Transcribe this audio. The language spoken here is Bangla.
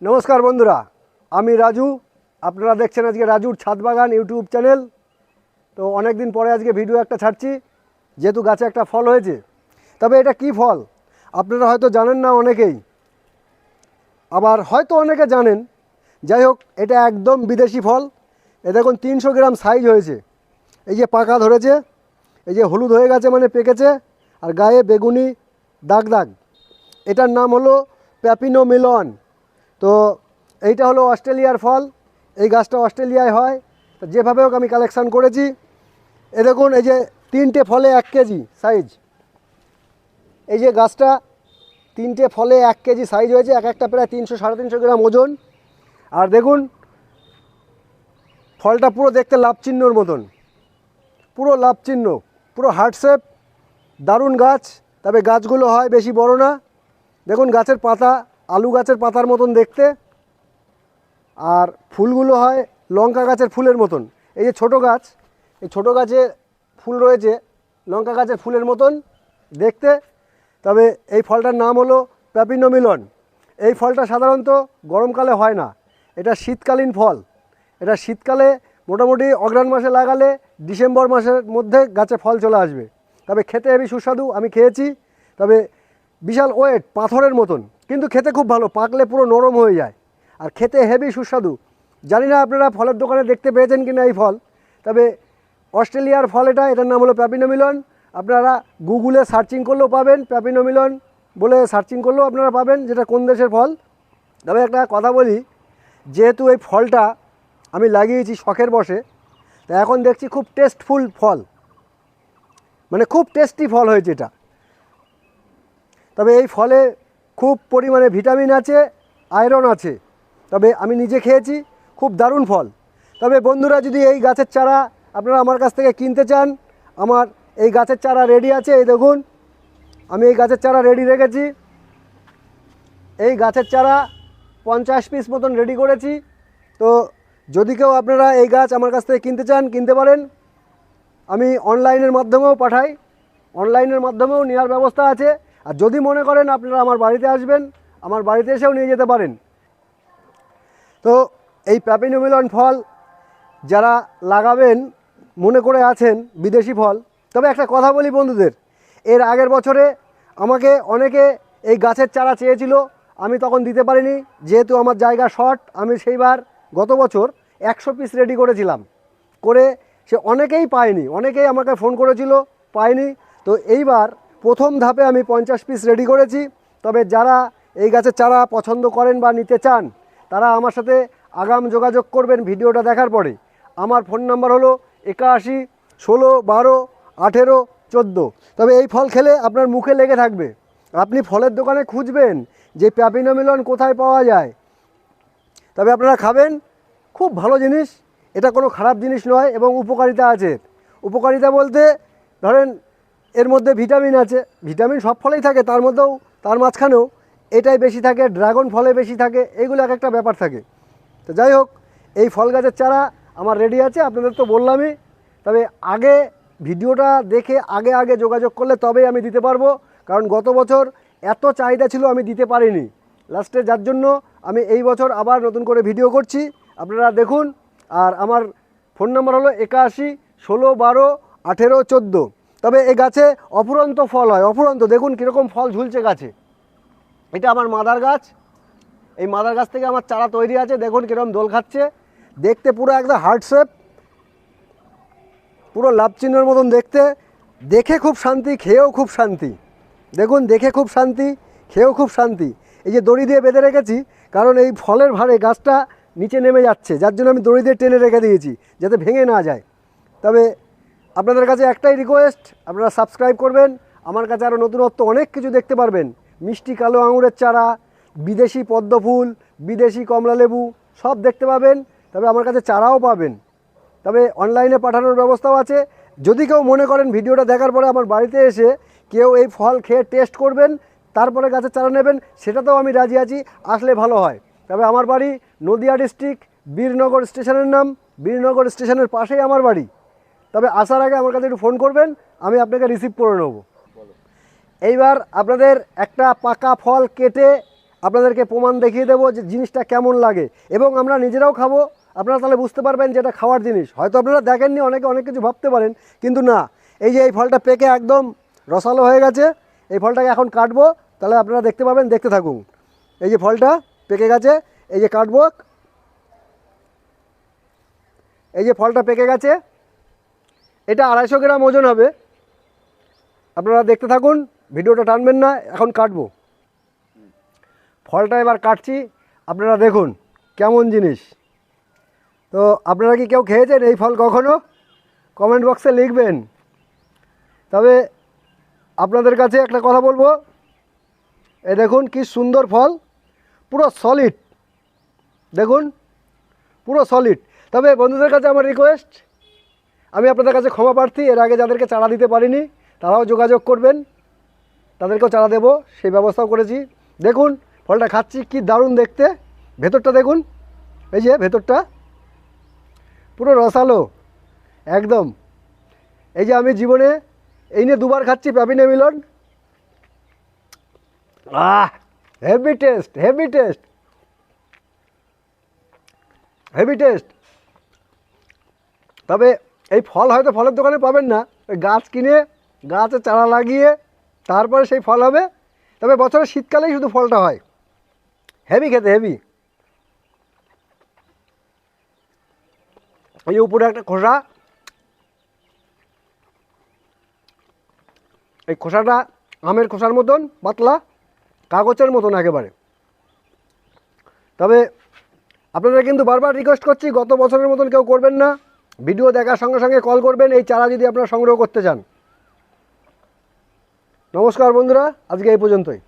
নমস্কার বন্ধুরা, আমি রাজু। আপনারা দেখছেন আজকে রাজুর ছাদ বাগান ইউটিউব চ্যানেল। তো অনেক দিন পরে আজকে ভিডিও একটা ছাড়ছি, যেহেতু গাছে একটা ফল হয়েছে। তবে এটা কি ফল আপনারা হয়তো জানেন না অনেকেই, আবার হয়তো অনেকে জানেন। যাই হোক, এটা একদম বিদেশি ফল। এ দেখুন 300 গ্রাম সাইজ হয়েছে। এই যে পাকা ধরেছে, এই যে হলুদ হয়ে গেছে মানে পেকেছে, আর গায়ে বেগুনি দাগ দাগ। এটার নাম হলো প্যাপিনো মেলন। তো এইটা হলো অস্ট্রেলিয়ার ফল। এই গাছটা অস্ট্রেলিয়ায় হয়। তো যেভাবে হোক আমি কালেকশান করেছি। এ দেখুন, এই যে 3টে ফলে 1 কেজি সাইজ। এই যে গাছটা 3টে ফলে 1 কেজি সাইজ হয়েছে, এক একটা প্রায় 300-350 গ্রাম ওজন। আর দেখুন ফলটা পুরো দেখতে লাভ চিহ্নর মতন, পুরো লাভ চিহ্ন, পুরো হার্ট শেপ। দারুণ গাছ। তবে গাছগুলো হয় বেশি বড় না। দেখুন গাছের পাতা আলু গাছের পাতার মতন দেখতে, আর ফুলগুলো হয় লঙ্কা গাছের ফুলের মতন। এই যে ছোটো গাছ, এই ছোটো গাছে ফুল রয়েছে লঙ্কা গাছের ফুলের মতন দেখতে। তবে এই ফলটার নাম হলো প্যাপিনো মেলন। এই ফলটা সাধারণত গরমকালে হয় না, এটা শীতকালীন ফল। এটা শীতকালে মোটামুটি অগ্রহায়ণ মাসে লাগালে ডিসেম্বর মাসের মধ্যে গাছে ফল চলে আসবে। তবে খেতে হেবি সুস্বাদু, আমি খেয়েছি। তবে বিশাল ওয়েট, পাথরের মতন, কিন্তু খেতে খুব ভালো, পাকলে পুরো নরম হয়ে যায় আর খেতে হেভি সুস্বাদু। জানি না আপনারা ফলের দোকানে দেখতে পেয়েছেন কিনা এই ফল। তবে অস্ট্রেলিয়ার ফল এটা, এটার নাম হলো প্যাপিনো মেলন। আপনারা গুগলে সার্চিং করলেও পাবেন, প্যাপিনো মেলন বলে সার্চিং করলেও আপনারা পাবেন যেটা কোন দেশের ফল। তবে একটা কথা বলি, যেহেতু এই ফলটা আমি লাগিয়েছি শখের বশে, তা এখন দেখছি খুব টেস্টফুল ফল, মানে খুব টেস্টি ফল হয়েছে এটা। তবে এই ফলে খুব পরিমাণে ভিটামিন আছে, আয়রন আছে। তবে আমি নিজে খেয়েছি, খুব দারুণ ফল। তবে বন্ধুরা, যদি এই গাছের চারা আপনারা আমার কাছ থেকে কিনতে চান, আমার এই গাছের চারা রেডি আছে। এই দেখুন, আমি এই গাছের চারা রেডি রেখেছি। এই গাছের চারা 50 পিস মতন রেডি করেছি। তো যদি কেউ আপনারা এই গাছ আমার কাছ থেকে কিনতে চান, কিনতে পারেন। আমি অনলাইনের মাধ্যমেও পাঠাই, অনলাইনের মাধ্যমেও নেওয়ার ব্যবস্থা আছে। আর যদি মনে করেন আপনারা আমার বাড়িতে আসবেন, আমার বাড়িতে এসেও নিয়ে যেতে পারেন। তো এই প্যাপিনো মেলন ফল যারা লাগাবেন মনে করে আছেন, বিদেশি ফল। তবে একটা কথা বলি বন্ধুদের, এর আগের বছরে আমাকে অনেকে এই গাছের চারা চেয়েছিল, আমি তখন দিতে পারিনি যেহেতু আমার জায়গা শর্ট। আমি সেইবার গত বছর 100 পিস রেডি করেছিলাম, করে সে অনেকেই পায়নি, অনেকেই আমাকে ফোন করেছিল, পায়নি। তো এইবার প্রথম ধাপে আমি 50 পিস রেডি করেছি। তবে যারা এই গাছের চারা পছন্দ করেন বা নিতে চান, তারা আমার সাথে আগাম যোগাযোগ করবেন ভিডিওটা দেখার পরে। আমার ফোন নাম্বার হলো 81 16 12 18 14। তবে এই ফল খেলে আপনার মুখে লেগে থাকবে। আপনি ফলের দোকানে খুঁজবেন যে প্যাপিনো মেলন কোথায় পাওয়া যায়, তবে আপনারা খাবেন, খুব ভালো জিনিস। এটা কোনো খারাপ জিনিস নয় এবং উপকারিতা আছে। উপকারিতা বলতে ধরেন এর মধ্যে ভিটামিন আছে, ভিটামিন সব ফলেই থাকে, তার মধ্যেও তার মাঝখানেও এটাই বেশি থাকে, ড্রাগন ফলে বেশি থাকে, এইগুলো এক একটা ব্যাপার থাকে। তো যাই হোক, এই ফল গাছের চারা আমার রেডি আছে, আপনাদের তো বললামই। তবে আগে ভিডিওটা দেখে আগে আগে যোগাযোগ করলে তবেই আমি দিতে পারবো, কারণ গত বছর এত চাহিদা ছিল আমি দিতে পারিনি লাস্টে, যার জন্য আমি এই বছর আবার নতুন করে ভিডিও করছি, আপনারা দেখুন। আর আমার ফোন নাম্বার হলো 81 16 12 18 14। তবে এই গাছে অফুরন্ত ফল হয়, অফুরন্ত। দেখুন কীরকম ফল ঝুলছে গাছে। এটা আমার মাদার গাছ, এই মাদার গাছ থেকে আমার চারা তৈরি আছে। দেখুন কীরকম দোল খাচ্ছে, দেখতে পুরো একদম হার্ট শেপ, পুরো লাভ চিহ্নের মতন দেখতে। দেখে খুব শান্তি, খেয়েও খুব শান্তি। দেখুন দেখে খুব শান্তি, খেয়েও খুব শান্তি। এই যে দড়ি দিয়ে বেঁধে রেখেছি, কারণ এই ফলের ভারে গাছটা নিচে নেমে যাচ্ছে, যার জন্য আমি দড়ি দিয়ে টেনে রেখে দিয়েছি যাতে ভেঙে না যায়। তবে আপনাদের কাছে একটাই রিকোয়েস্ট, আপনারা সাবস্ক্রাইব করবেন। আমার কাছে আরও নতুনত্ব অনেক কিছু দেখতে পারবেন। মিষ্টি কালো আঙুরের চারা, বিদেশি পদ্ম ফুল, বিদেশি কমলা লেবু সব দেখতে পাবেন। তবে আমার কাছে চারাও পাবেন, তবে অনলাইনে পাঠানোর ব্যবস্থাও আছে। যদি কেউ মনে করেন ভিডিওটা দেখার পরে আমার বাড়িতে এসে কেউ এই ফল খেয়ে টেস্ট করবেন, তারপরে গাছের চারা নেবেন, সেটাতেও আমি রাজি আছি, আসলে ভালো হয়। তবে আমার বাড়ি নদিয়া ডিস্ট্রিক্ট, বীরনগর স্টেশনের নাম, বীরনগর স্টেশনের পাশেই আমার বাড়ি। তবে আসার আগে আমার কাছে একটু ফোন করবেন, আমি আপনাকে রিসিভ করে নেব। এইবার আপনাদের একটা পাকা ফল কেটে আপনাদেরকে প্রমাণ দেখিয়ে দেবো যে জিনিসটা কেমন লাগে, এবং আমরা নিজেরাও খাবো। আপনারা তাহলে বুঝতে পারবেন যে এটা খাওয়ার জিনিস। হয়তো আপনারা দেখেননি, অনেকে অনেক কিছু ভাবতে পারেন, কিন্তু না। এই যে এই ফলটা পেকে একদম রসালো হয়ে গেছে, এই ফলটাকে এখন কাটবো, তাহলে আপনারা দেখতে পাবেন। দেখতে থাকুন। এই যে ফলটা পেকে গেছে, এই যে কাটবো, এই যে ফলটা পেকে গেছে, এটা 250 গ্রাম ওজন হবে। আপনারা দেখতে থাকুন, ভিডিওটা টানবেন না। এখন কাটবো ফলটা, এবার কাটছি, আপনারা দেখুন কেমন জিনিস। তো আপনারা কি কেউ খেয়েছেন এই ফল কখনো? কমেন্ট বক্সে লিখবেন। তবে আপনাদের কাছে একটা কথা বলবো, এই দেখুন কি সুন্দর ফল, পুরো সলিড, দেখুন পুরো সলিড। তবে বন্ধুদের কাছে আমার রিকোয়েস্ট, আমি আপনাদের কাছে ক্ষমা প্রার্থী, এর আগে যাদেরকে চারা দিতে পারিনি তারাও যোগাযোগ করবেন, তাদেরকেও চারা দেবো, সেই ব্যবস্থাও করেছি। দেখুন ফলটা খাচ্ছি, কি দারুণ দেখতে। ভেতরটা দেখুন, এই যে ভেতরটা পুরো রসালো একদম। এই যে আমি জীবনে এই নিয়ে 2বার খাচ্ছি প্যাপিনে মিলন। Heavy taste, heavy taste, heavy taste. তবে এই ফল হয়তো ফলের দোকানে পাবেন না, ওই গাছ কিনে গাছে চারা লাগিয়ে তারপরে সেই ফল হবে। তবে বছরের শীতকালেই শুধু ফলটা হয়। হেভি খেতে, হেভি। এই উপরে একটা খোসা, এই খোসাটা আমের খোসার মতন পাতলা, কাগজের মতন একেবারে। তবে আপনারা কিন্তু বারবার রিকোয়েস্ট করছি, গত বছরের মতন কেউ করবেন না। ভিডিও দেখার সঙ্গে সঙ্গে কল করবেন এই চারা যদি আপনারা সংগ্রহ করতে চান। নমস্কার বন্ধুরা, আজকে এই পর্যন্তই।